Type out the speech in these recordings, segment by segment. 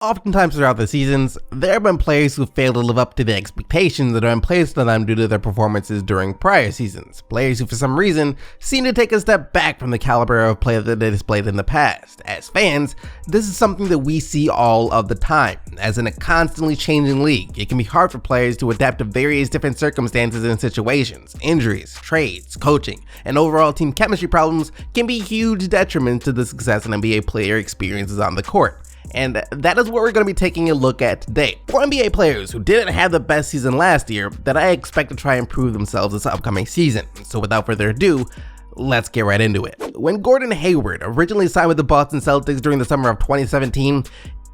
Oftentimes throughout the seasons, there have been players who fail to live up to the expectations that have been placed on them due to their performances during prior seasons. Players who for some reason seem to take a step back from the caliber of play that they displayed in the past. As fans, this is something that we see all of the time. As in a constantly changing league, it can be hard for players to adapt to various different circumstances and situations. Injuries, trades, coaching, and overall team chemistry problems can be huge detriments to the success an NBA player experiences on the court. And that is what we're going to be taking a look at today. 4 NBA players who didn't have the best season last year that I expect to try and prove themselves this upcoming season. So without further ado, let's get right into it. When Gordon Hayward originally signed with the Boston Celtics during the summer of 2017,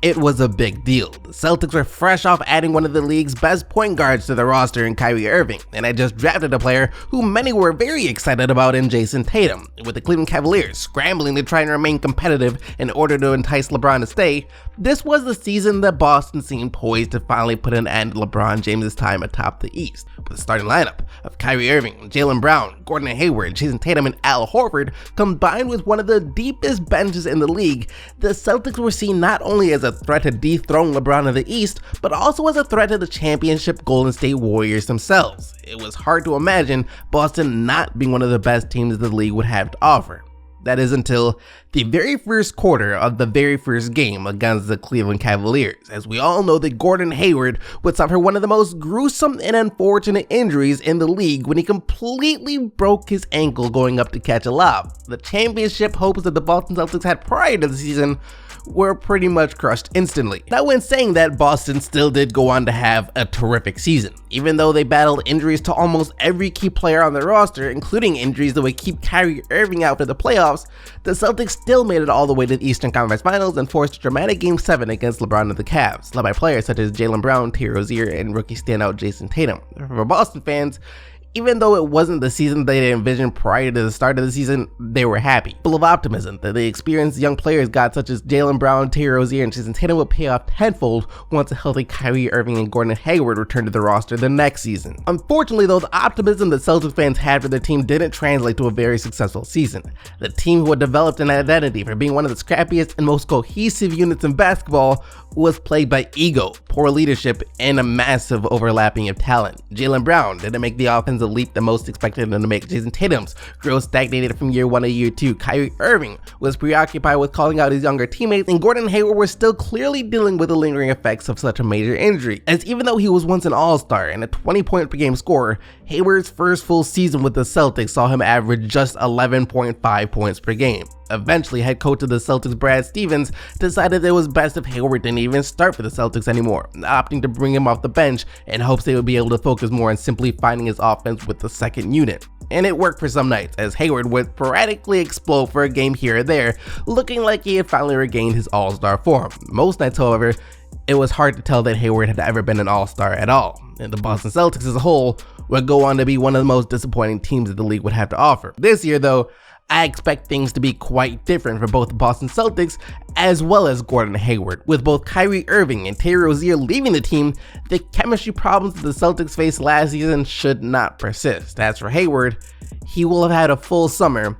it was a big deal. The Celtics were fresh off adding one of the league's best point guards to the roster in Kyrie Irving, and had just drafted a player who many were very excited about in Jason Tatum. With the Cleveland Cavaliers scrambling to try and remain competitive in order to entice LeBron to stay, this was the season that Boston seemed poised to finally put an end to LeBron James' time atop the East. With a starting lineup of Kyrie Irving, Jaylen Brown, Gordon Hayward, Jason Tatum, and Al Horford, combined with one of the deepest benches in the league, the Celtics were seen not only as a threat to dethrone LeBron in the East, but also as a threat to the championship Golden State Warriors themselves. It was hard to imagine Boston not being one of the best teams the league would have to offer. That is until the very first quarter of the very first game against the Cleveland Cavaliers, as we all know that Gordon Hayward would suffer one of the most gruesome and unfortunate injuries in the league when he completely broke his ankle going up to catch a lob. The championship hopes that the Boston Celtics had prior to the season were pretty much crushed instantly. Now, when saying that, Boston still did go on to have a terrific season. Even though they battled injuries to almost every key player on their roster, including injuries that would keep Kyrie Irving out for the playoffs, the Celtics still made it all the way to the Eastern Conference Finals and forced a dramatic Game 7 against LeBron and the Cavs, led by players such as Jaylen Brown, Terry Rozier, and rookie standout Jason Tatum. For Boston fans, even though it wasn't the season they envisioned prior to the start of the season, they were happy, full of optimism that the experienced young players got such as Jaylen Brown, Terry Rozier, and Jason Tatum would pay off tenfold once a healthy Kyrie Irving and Gordon Hayward returned to the roster the next season. Unfortunately though, the optimism that Celtics fans had for their team didn't translate to a very successful season. The team who had developed an identity for being one of the scrappiest and most cohesive units in basketball was plagued by ego, poor leadership, and a massive overlapping of talent. Jaylen Brown didn't make the offensive leap that most expected him to make. Jason Tatum's growth stagnated from year 1 to year 2. Kyrie Irving was preoccupied with calling out his younger teammates, and Gordon Hayward was still clearly dealing with the lingering effects of such a major injury. As even though he was once an all-star and a 20-point per game scorer, Hayward's first full season with the Celtics saw him average just 11.5 points per game. Eventually, head coach of the Celtics, Brad Stevens, decided it was best if Hayward didn't even start for the Celtics anymore, opting to bring him off the bench in hopes they would be able to focus more on simply finding his offense with the second unit. And it worked for some nights, as Hayward would sporadically explode for a game here or there, looking like he had finally regained his all-star form. Most nights, however, it was hard to tell that Hayward had ever been an all-star at all, and the Boston Celtics as a whole would go on to be one of the most disappointing teams that the league would have to offer. This year though, I expect things to be quite different for both the Boston Celtics as well as Gordon Hayward. With both Kyrie Irving and Terry Rozier leaving the team, the chemistry problems that the Celtics faced last season should not persist. As for Hayward, he will have had a full summer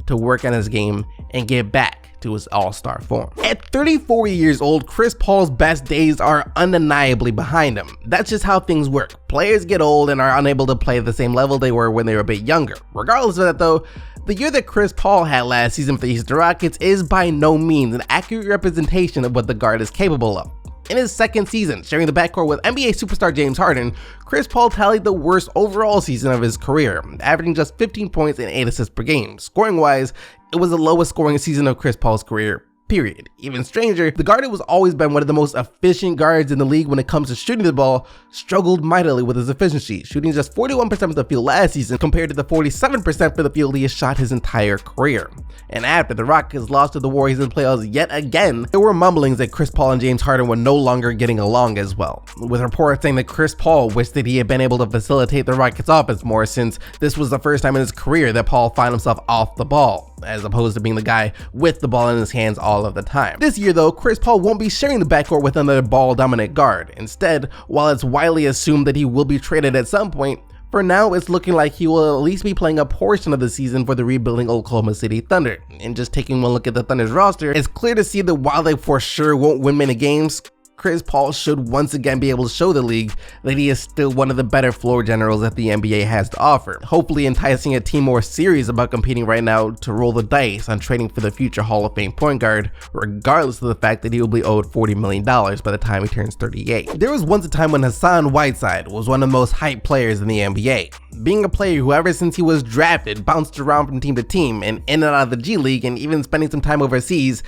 to work on his game and get back to his all-star form. At 34 years old, Chris Paul's best days are undeniably behind him. That's just how things work. Players get old and are unable to play at the same level they were when they were a bit younger. Regardless of that though, the year that Chris Paul had last season for the Houston Rockets is by no means an accurate representation of what the guard is capable of. In his second season, sharing the backcourt with NBA superstar James Harden, Chris Paul tallied the worst overall season of his career, averaging just 15 points and 8 assists per game. Scoring-wise, it was the lowest scoring season of Chris Paul's career, period. Even stranger, the guard who has always been one of the most efficient guards in the league when it comes to shooting the ball struggled mightily with his efficiency, shooting just 41% of the field last season compared to the 47% for the field he has shot his entire career. And after the Rockets lost to the Warriors in the playoffs yet again, there were mumblings that Chris Paul and James Harden were no longer getting along as well, with reports saying that Chris Paul wished that he had been able to facilitate the Rockets' offense more, since this was the first time in his career that Paul found himself off the ball, as opposed to being the guy with the ball in his hands all of the time. This year though, Chris Paul won't be sharing the backcourt with another ball-dominant guard. Instead, while it's widely assumed that he will be traded at some point, For now, it's looking like he will at least be playing a portion of the season for the rebuilding Oklahoma City Thunder. And just taking one look at the Thunder's roster, it's clear to see that while they for sure won't win many games, Chris Paul should once again be able to show the league that he is still one of the better floor generals that the NBA has to offer, hopefully enticing a team more serious about competing right now to roll the dice on trading for the future Hall of Fame point guard, regardless of the fact that he will be owed $40 million by the time he turns 38. There was once a time when Hassan Whiteside was one of the most hyped players in the NBA, being a player who ever since he was drafted bounced around from team to team and in and out of the G League and even spending some time overseas.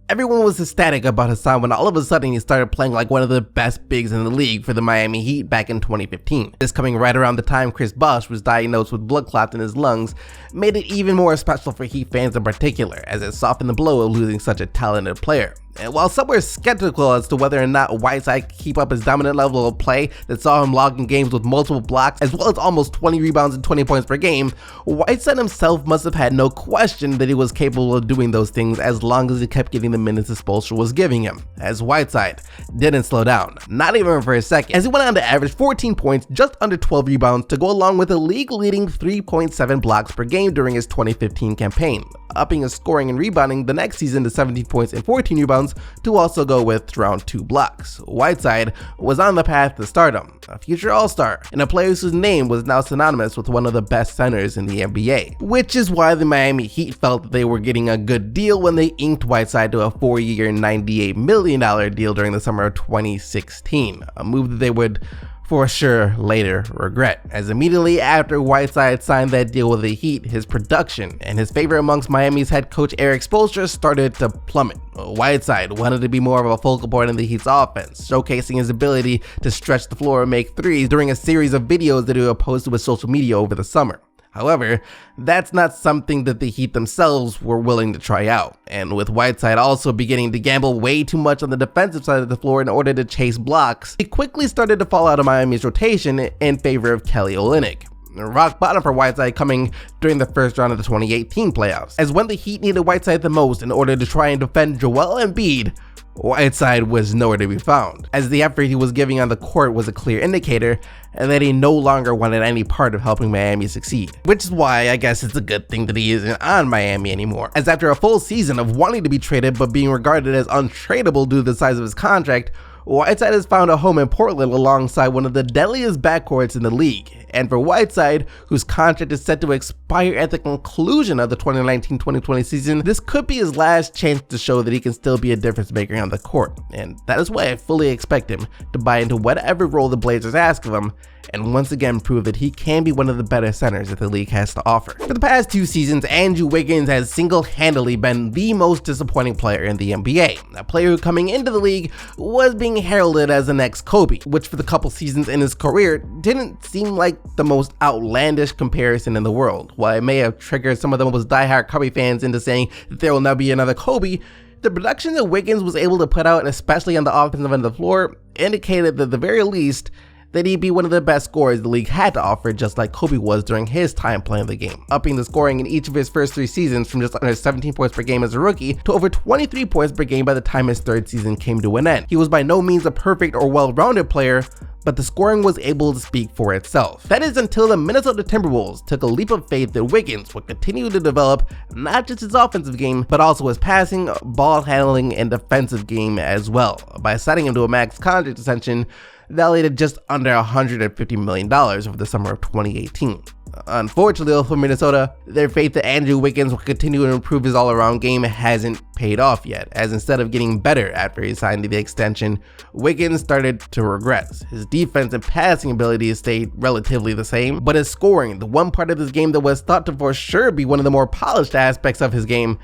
Everyone was ecstatic about Hassan when all of a sudden he started playing like one of the best bigs in the league for the Miami Heat back in 2015. This coming right around the time Chris Bosh was diagnosed with blood clots in his lungs made it even more special for Heat fans in particular, as it softened the blow of losing such a talented player. And while some were skeptical as to whether or not Whiteside could keep up his dominant level of play that saw him logging games with multiple blocks as well as almost 20 rebounds and 20 points per game, Whiteside himself must have had no question that he was capable of doing those things as long as he kept getting the minutes his Spoelstra was giving him, as Whiteside didn't slow down, not even for a second, as he went on to average 14 points, just under 12 rebounds to go along with a league-leading 3.7 blocks per game during his 2015 campaign, upping his scoring and rebounding the next season to 17 points and 14 rebounds to also go with around 2 blocks. Whiteside was on the path to stardom, a future all-star, and a player whose name was now synonymous with one of the best centers in the NBA, which is why the Miami Heat felt that they were getting a good deal when they inked Whiteside to a 4-year, $98 million deal during the summer of 2016, a move that they would for sure later regret, as immediately after Whiteside signed that deal with the Heat, his production and his favor amongst Miami's head coach Erik Spoelstra started to plummet. Whiteside wanted to be more of a focal point in the Heat's offense, showcasing his ability to stretch the floor and make threes during a series of videos that he would post to his social media over the summer. However, that's not something that the Heat themselves were willing to try out, and with Whiteside also beginning to gamble way too much on the defensive side of the floor in order to chase blocks, he quickly started to fall out of Miami's rotation in favor of Kelly Olynyk. Rock bottom for Whiteside coming during the first round of the 2018 playoffs, as when the Heat needed Whiteside the most in order to try and defend Joel Embiid, Whiteside was nowhere to be found, as the effort he was giving on the court was a clear indicator that he no longer wanted any part of helping Miami succeed. Which is why I guess it's a good thing that he isn't on Miami anymore, as after a full season of wanting to be traded but being regarded as untradeable due to the size of his contract, Whiteside has found a home in Portland alongside one of the deadliest backcourts in the league. And for Whiteside, whose contract is set to expire at the conclusion of the 2019-2020 season, this could be his last chance to show that he can still be a difference maker on the court. And that is why I fully expect him to buy into whatever role the Blazers ask of him, and once again prove that he can be one of the better centers that the league has to offer. For the past 2 seasons, Andrew Wiggins has single-handedly been the most disappointing player in the NBA, a player who coming into the league was being heralded as the next Kobe, which for the couple seasons in his career didn't seem like the most outlandish comparison in the world. While it may have triggered some of the most diehard Kobe fans into saying that there will not be another Kobe, the production that Wiggins was able to put out, especially on the offensive end of the floor, indicated that at the very least that he'd be one of the best scorers the league had to offer, just like Kobe was during his time playing the game, upping the scoring in each of his first 3 seasons from just under 17 points per game as a rookie to over 23 points per game by the time his 3rd season came to an end. He was by no means a perfect or well-rounded player, but the scoring was able to speak for itself. That is until the Minnesota Timberwolves took a leap of faith that Wiggins would continue to develop not just his offensive game, but also his passing, ball handling, and defensive game as well, by signing him to a max contract extension valued at just under $150 million over the summer of 2018. Unfortunately for Minnesota, their faith that Andrew Wiggins will continue to improve his all-around game hasn't paid off yet, as instead of getting better after he signed the extension, Wiggins started to regress. His defense and passing abilities stayed relatively the same, but his scoring, the one part of his game that was thought to for sure be one of the more polished aspects of his game,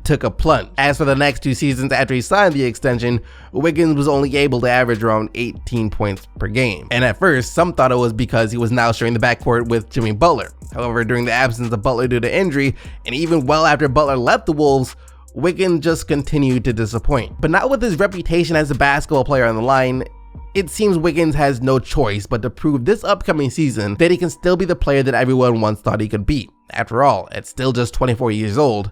took a plunge. As for the next 2 seasons after he signed the extension, Wiggins was only able to average around 18 points per game. And at first, some thought it was because he was now sharing the backcourt with Jimmy Butler. However, during the absence of Butler due to injury, and even well after Butler left the Wolves, Wiggins just continued to disappoint. But not with his reputation as a basketball player on the line, it seems Wiggins has no choice but to prove this upcoming season that he can still be the player that everyone once thought he could be. After all, at still just 24 years old,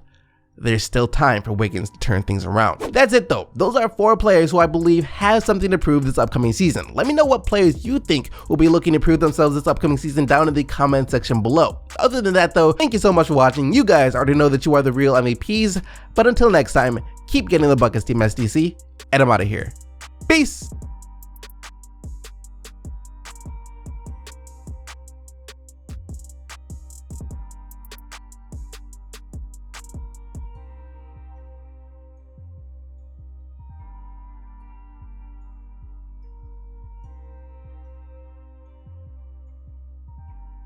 there's still time for Wiggins to turn things around. That's it though. Those are 4 players who I believe have something to prove this upcoming season. Let me know what players you think will be looking to prove themselves this upcoming season down in the comment section below. Other than that though, thank you so much for watching. You guys already know that you are the real MVPs, but until next time, keep getting the buckets, Team SDC, and I'm out of here. Peace!